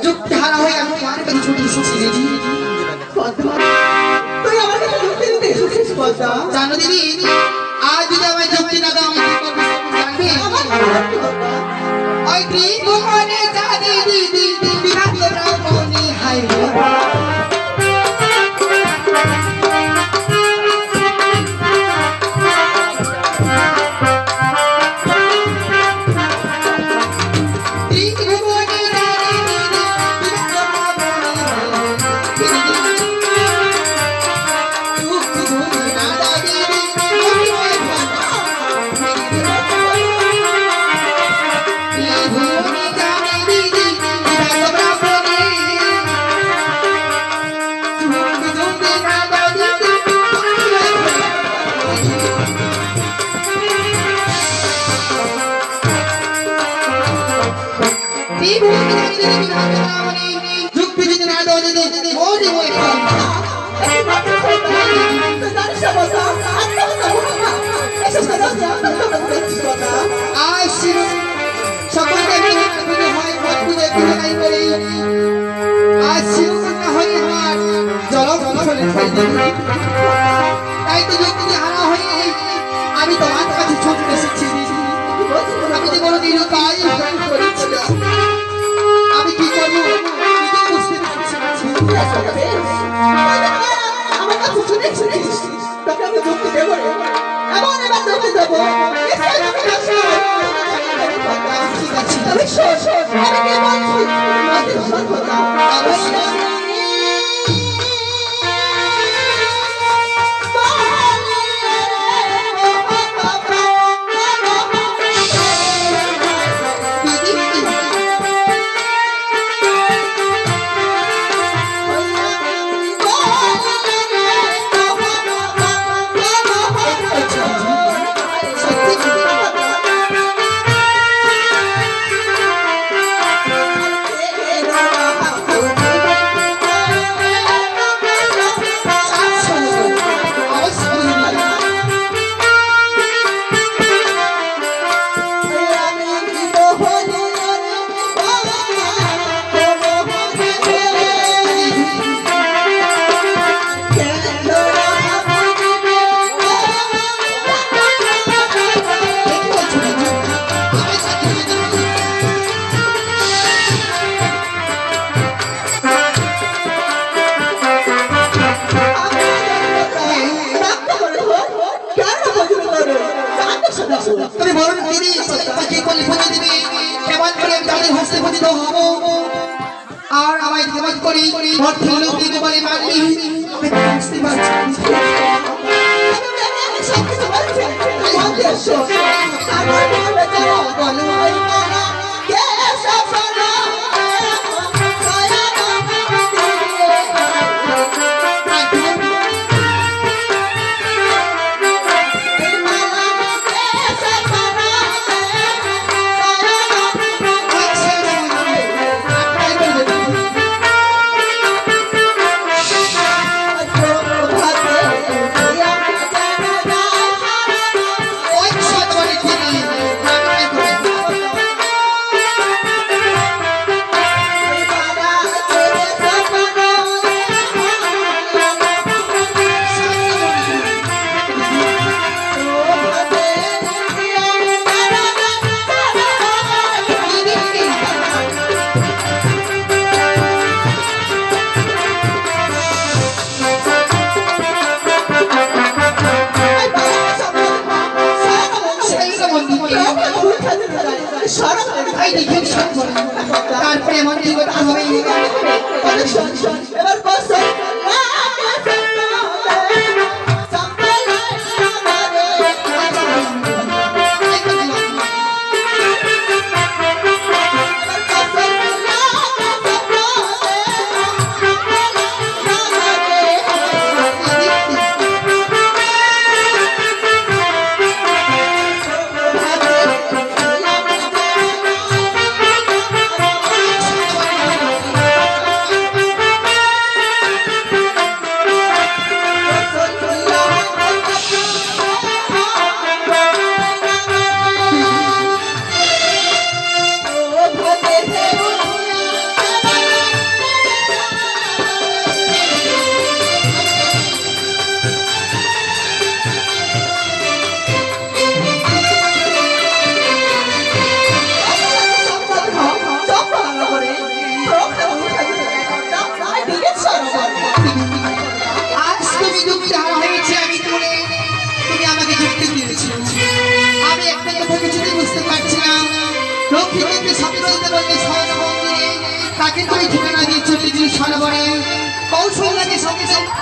যুক্তি হারা হয়ে আমি তোমার কাছে ছুটি এসেছি দিদি। তুই আমাকে যুক্তি দিতে এসেছিস পদ্মা? জানো দিদি, আজ যদি আমায় যুক্তি না দাও আমি কি করবো জানবে? ওই ত্রিভুবনে জানি দিদি বিরাট ব্রাহ্মণী হাই যুক্তি যদি না দাও দিদি ওরে ওই আজ সকলকে হয় পুজো পুজোই করি আজ শিবকন্যা হয়ে আমার জলফলে তাই তো যুক্তি হারা হয়ে আমি তোমার কাছে ছুটে এসেছি আমি যে বড় দিল তাই আমি কি করবো বুঝতে পারছি আমার কাছে শুনেছিস তোকে আমি যুক্তি দেবো রে, এমন এবার যুক্তি দেবো ঠিক আছে আমি শোন আমি কি বলছি শোন কথা তুমি বলুন দিদি কি করলে পুজো দিবি কেমন করে তাদের হস্তে পতিত হব আর আমায় কেমন করি ভোট ফেলো দিতে বলে মানবি আমি বুঝতে পারছি সব কিছু বলছি লক্ষ্মীকে স্বপ্ন দিতে বললে শয়ন মন্দিরে তাকে তুমি ঠিকানা দিয়ে চলে গেলি সরোবরে কৌশল্যাকে সঙ্গে সঙ্গে